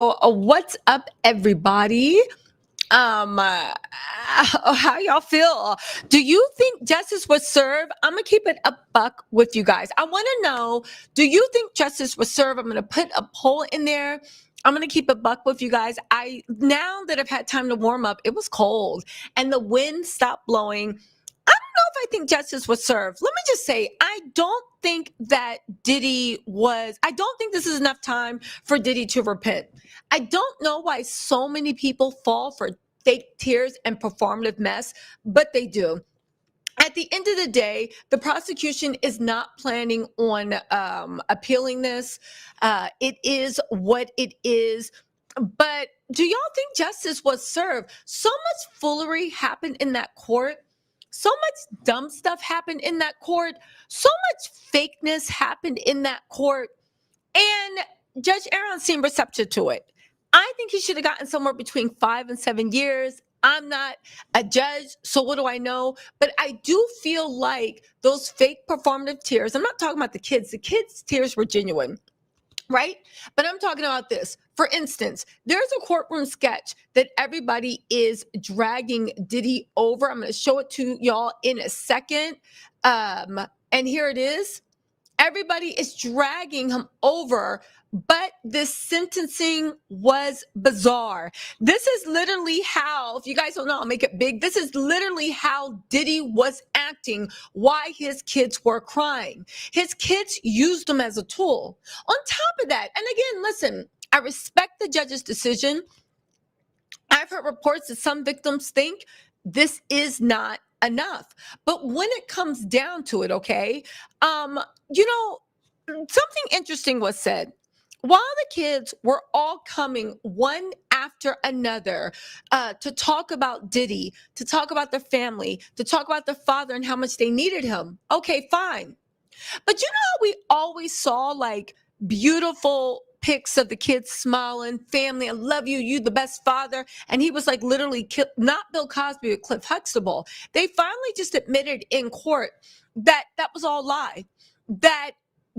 What's up, everybody? How y'all feel? Do you think justice was served? I'm gonna keep it a buck with you guys. I want to know: do you think justice was served? I'm gonna put a poll in there. I'm gonna keep a buck with you guys. Now that I've had time to warm up, it was cold and the wind stopped blowing. I don't know if I think justice was served. Let me just say, I don't think that Diddy was. I don't think this is enough time for Diddy to repent. I don't know why so many people fall for fake tears and performative mess, but they do. At the end of the day, the prosecution is not planning on appealing this. It is what it is. But do y'all think justice was served? So much foolery happened in that court. So much dumb stuff happened in that court. So much fakeness happened in that court. And Judge Aaron seemed receptive to it. I think he should have gotten somewhere between 5 and 7 years. I'm not a judge, so what do I know? But I do feel like those fake performative tears, I'm not talking about the kids' tears were genuine, right? But I'm talking about this. For instance, there's a courtroom sketch that everybody is dragging Diddy over. I'm going to show it to y'all in a second. And here it is. Everybody is dragging him over, but this sentencing was bizarre. This is literally how, if you guys don't know, I'll make it big. This is literally how Diddy was acting, why his kids were crying. His kids used him as a tool. On top of that, and again, listen, I respect the judge's decision. I've heard reports that some victims think this is not enough. But when it comes down to it, okay, you know, something interesting was said. While the kids were all coming one after another to talk about Diddy, to talk about their family, to talk about their father and how much they needed him. Okay, fine. But you know how we always saw like beautiful pics of the kids smiling, family, I love you, you the best father. And he was like literally not Bill Cosby, but Cliff Huxtable. They finally just admitted in court that that was all lie, that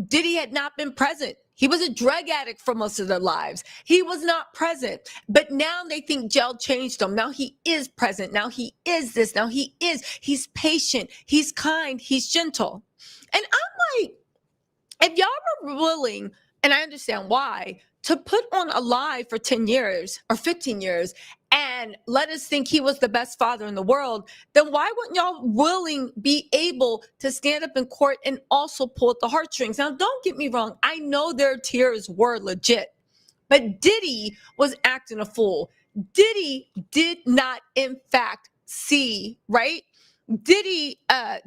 Diddy had not been present. He was a drug addict for most of their lives. He was not present. But now they think jail changed him. Now he is present. Now he is this. Now he's patient. He's kind. He's gentle. And I'm like, if y'all were willing, and I understand why, to put on a lie for 10 years or 15 years and let us think he was the best father in the world, then why wouldn't y'all be able to stand up in court and also pull at the heartstrings? Now, don't get me wrong. I know their tears were legit, but Diddy was acting a fool. Diddy did not, in fact, see, right? Diddy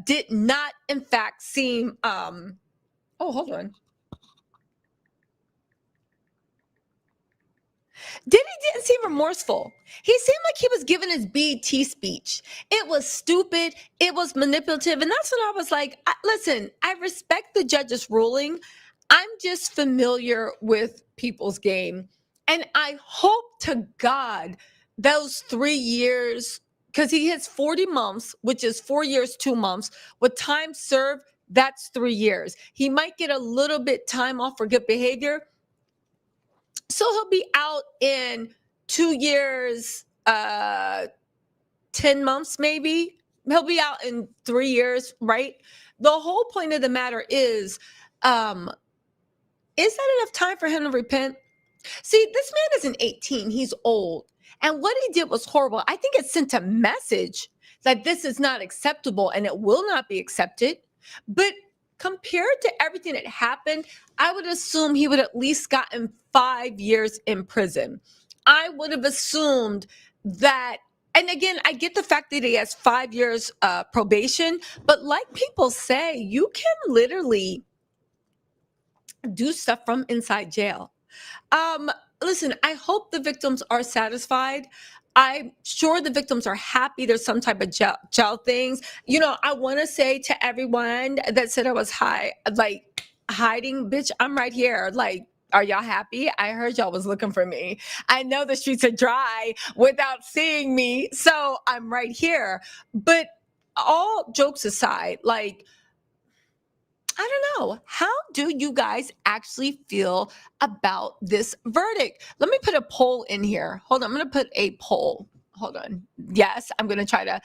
did not, in fact, seem, oh, hold on. Diddy didn't seem remorseful. He seemed like he was giving his BT speech. It was stupid. It was manipulative. And that's when I was like, listen, I respect the judge's ruling. I'm just familiar with people's game. And I hope to God those 3 years, because he has 40 months, which is 4 years, 2 months, with time served, that's 3 years. He might get a little bit time off for good behavior. So he'll be out in 2 years, 10 months, maybe. He'll be out in 3 years, right? The whole point of the matter is that enough time for him to repent? See, this man isn't 18. He's old. And what he did was horrible. I think it sent a message that this is not acceptable and it will not be accepted. But compared to everything that happened, I would assume he would at least gotten 5 years in prison. I would have assumed that. And again, I get the fact that he has 5 years probation, but like people say, you can literally do stuff from inside jail. Listen, I hope the victims are satisfied. I'm sure the victims are happy there's some type of jail things. You know, I want to say to everyone that said I was hiding, bitch, I'm right here. Like, are y'all happy? I heard y'all was looking for me. I know the streets are dry without seeing me, so I'm right here. But all jokes aside, like, I don't know. How do you guys actually feel about this verdict? Let me put a poll in here. Hold on. I'm going to put a poll. Hold on. Yes, I'm going to try to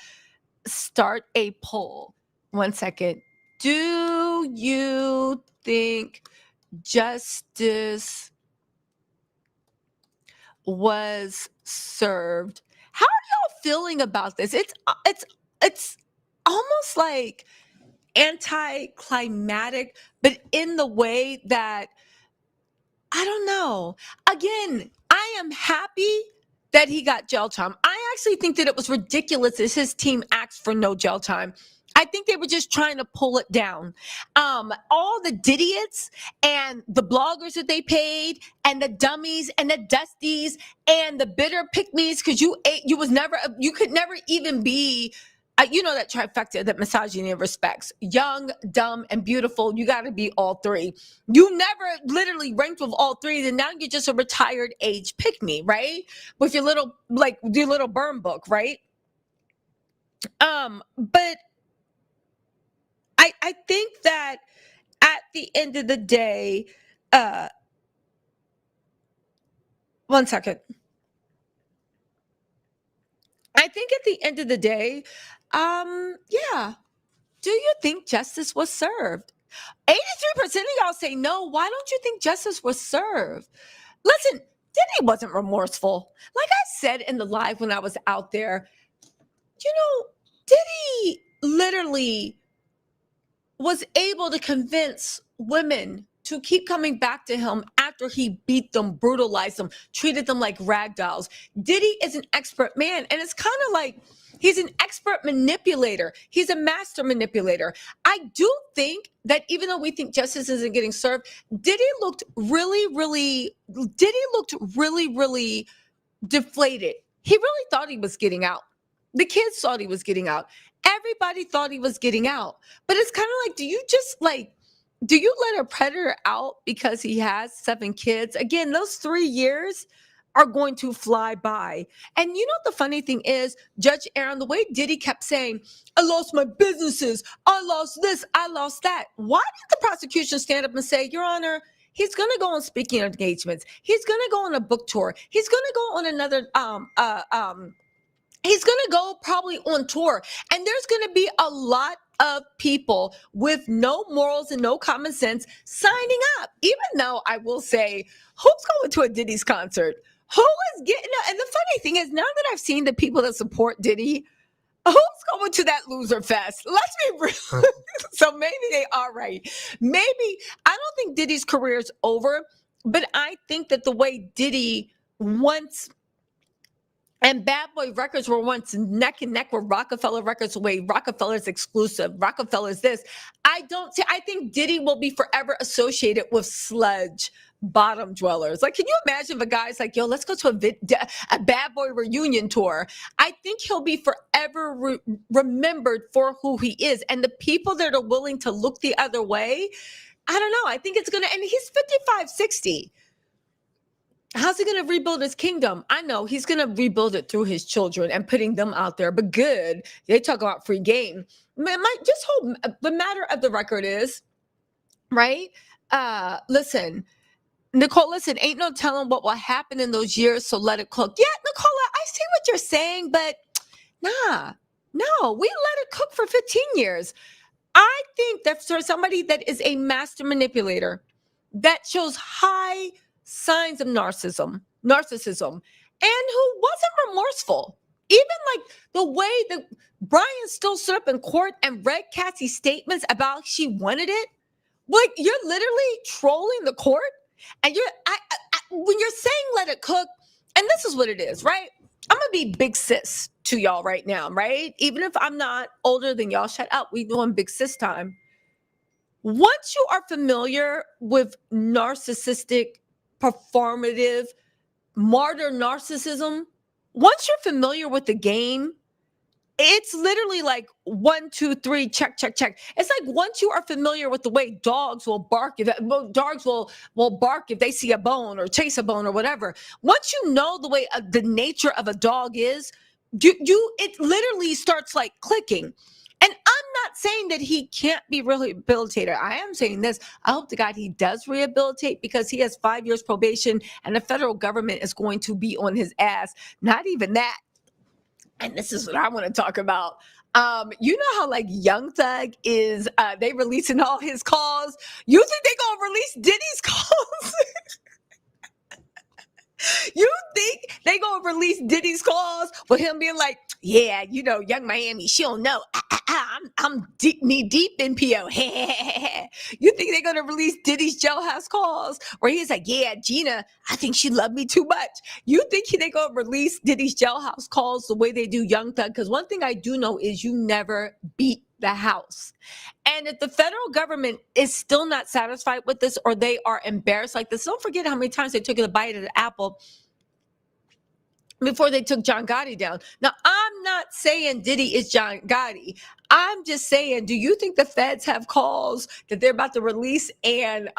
start a poll. 1 second. Do you think justice was served? How are y'all feeling about this? It's almost like anticlimactic, but in the way that I don't know. Again, I am happy that he got jail time. I actually think that it was ridiculous that his team asked for no jail time. I think they were just trying to pull it down. All the Didiots and the bloggers that they paid, and the dummies and the dusties and the bitter pick-me's, because you could never even be you know that trifecta that misogyny respects: young, dumb, and beautiful. You got to be all three. You never literally ranked with all three, then now you're just a retired age pick me, right? With your little burn book, right? But I think that at the end of the day, 1 second. I think at the end of the day, yeah. Do you think justice was served? 83% of y'all say no. Why don't you think justice was served? Listen, Diddy wasn't remorseful. Like I said in the live when I was out there, Diddy literally was able to convince women to keep coming back to him after he beat them, brutalized them, treated them like rag dolls. Diddy is an expert man, and it's kind of like he's an expert manipulator. He's a master manipulator. I do think that even though we think justice isn't getting served, Diddy looked really deflated. He really thought he was getting out. The kids thought he was getting out. Everybody thought he was getting out. But it's kind of like, do you let a predator out because he has 7 kids? Again, those 3 years are going to fly by. And you know what the funny thing is, Judge Aaron, the way Diddy kept saying, I lost my businesses, I lost this, I lost that. Why did the prosecution stand up and say, Your Honor, he's going to go on speaking engagements. He's going to go on a book tour. He's going to go on another he's going to go probably on tour. And there's going to be a lot of people with no morals and no common sense signing up. Even though I will say, who's going to a Diddy's concert? Who is getting up? And the funny thing is, now that I've seen the people that support Diddy, who's going to that loser fest? Let's be real. So maybe they are right. Maybe, I don't think Diddy's career is over, but I think that the way Diddy once and Bad Boy Records were once neck and neck with Rockefeller Records, the way Rockefeller's exclusive, Rockefeller's this. I think Diddy will be forever associated with sludge bottom dwellers. Like, can you imagine if a guy's like, yo, let's go to a Bad Boy reunion tour? I think he'll be forever remembered for who he is. And the people that are willing to look the other way, I don't know. I think it's going to, and he's 55, 60. How's he going to rebuild his kingdom? I know he's going to rebuild it through his children and putting them out there. But good, they talk about free game. The matter of the record is, right? Listen, Nicole, ain't no telling what will happen in those years, so let it cook. Yeah, Nicola, I see what you're saying, but no, we let it cook for 15 years. I think that for somebody that is a master manipulator, that shows high signs of narcissism, and who wasn't remorseful. Even like the way that Brian still stood up in court and read Cassie's statements about she wanted it. Like, you're literally trolling the court, and when you're saying let it cook, and this is what it is, right? I'm gonna be big sis to y'all right now, right? Even if I'm not older than y'all, shut up. We doing big sis time. Once you are familiar with narcissistic, performative, martyr narcissism, once you're familiar with the game, it's literally like 1, 2, 3, check. It's like once you are familiar with the way dogs will bark, will bark if they see a bone or chase a bone or whatever. Once you know the way the nature of a dog is, it literally starts like clicking. And I'm not saying that he can't be rehabilitated. I am saying this. I hope to God he does rehabilitate, because he has 5 years probation and the federal government is going to be on his ass. Not even that. And this is what I want to talk about. You know how like Young Thug is they releasing all his calls. You think they gonna release Diddy's calls? You think they gonna release Diddy's calls with him being like, yeah, you know, Young Miami, she don't know. I'm knee deep in PO. You think they're gonna release Diddy's jailhouse calls where he's like, yeah, Gina, I think she loved me too much. You think they gonna release Diddy's jailhouse calls the way they do Young Thug? Because one thing I do know is you never beat the house. And if the federal government is still not satisfied with this, or they are embarrassed like this, don't forget how many times they took a bite of the apple before they took John Gotti down. Now, I'm not saying Diddy is John Gotti. I'm just saying, do you think the feds have calls that they're about to release and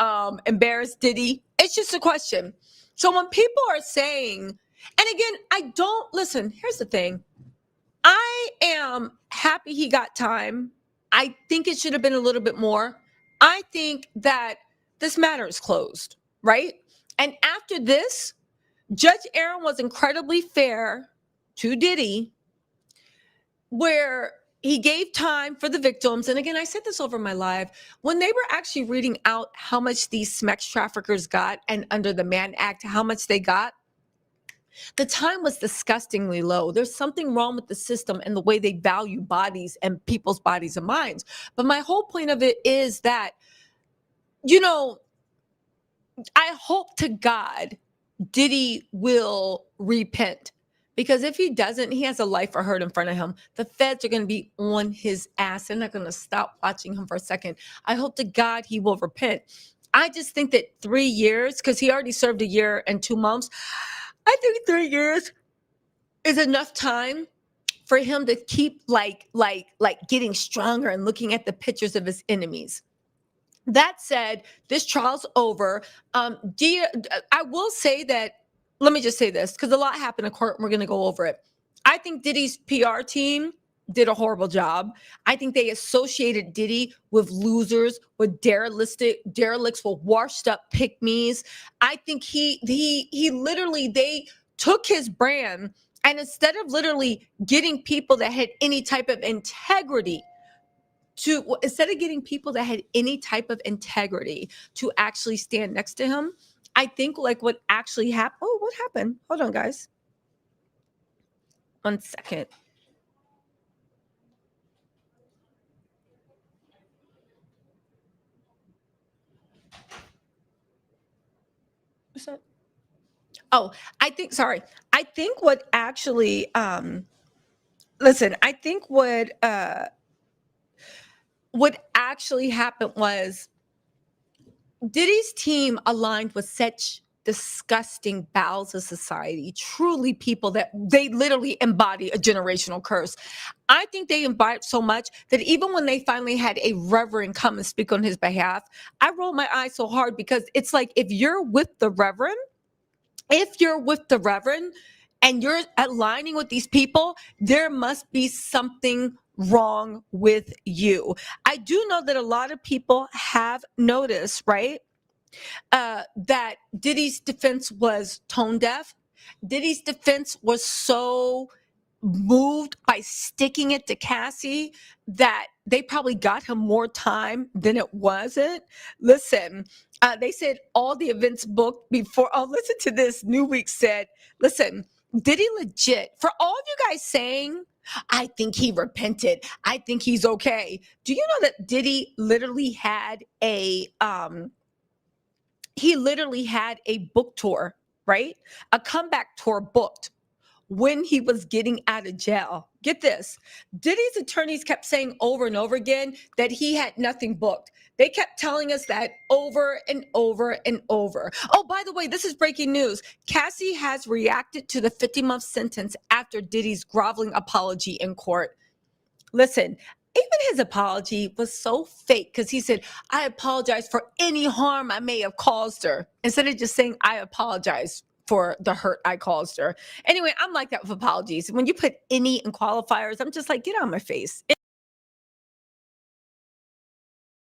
embarrass Diddy? It's just a question. So when people are saying, and again, I don't, listen, here's the thing. I am happy he got time. I think it should have been a little bit more. I think that this matter is closed, right? And after this, Judge Aaron was incredibly fair to Diddy, where he gave time for the victims. And again, I said this over my live, when they were actually reading out how much these sex traffickers got, and under the Mann Act, how much they got, the time was disgustingly low. There's something wrong with the system and the way they value bodies and people's bodies and minds. But my whole point of it is that, you know, I hope to God Diddy will repent, because if he doesn't, he has a life for hurt in front of him. The feds are going to be on his ass. They're not going to stop watching him for a second. I hope to God he will repent. I just think that 3 years, because he already served 1 year and 2 months, I think 3 years is enough time for him to keep like getting stronger and looking at the pictures of his enemies. That said, this trial's over. I will say that, let me just say this, because a lot happened in court and we're going to go over it. I think Diddy's PR team did a horrible job. I think they associated Diddy with losers, with derelicts, with washed up pick-me's. I think he literally, they took his brand, and instead of literally getting people that had any type of integrity to actually stand next to him, I think like what actually happened. Oh, what happened? Hold on, guys. 1 second. What's that? Oh, I think what actually, listen, I think what actually happened was Diddy's team aligned with such disgusting bowels of society, truly people that they literally embody a generational curse. I think they embodied so much that even when they finally had a reverend come and speak on his behalf, I rolled my eyes so hard, because it's like, if you're with the reverend and you're aligning with these people, there must be something wrong with you. I do know that a lot of people have noticed, right, that Diddy's defense was tone deaf. Diddy's defense was so moved by sticking it to Cassie that they probably got him more time than it wasn't. Listen, they said all the events booked before. Oh, listen to this. New Week said, listen, Diddy legit, for all of you guys saying, I think he repented, I think he's okay. Do you know that Diddy literally had a book tour, right? A comeback tour booked when he was getting out of jail. Get this. Diddy's attorneys kept saying over and over again that he had nothing booked. They kept telling us that over and over and over. Oh, by the way, this is breaking news. Cassie has reacted to the 50-month sentence after Diddy's groveling apology in court. Listen, even his apology was so fake, because he said, I apologize for any harm I may have caused her, instead of just saying, I apologize for the hurt I caused her. Anyway, I'm like that with apologies. When you put any in qualifiers, I'm just like, get out of my face.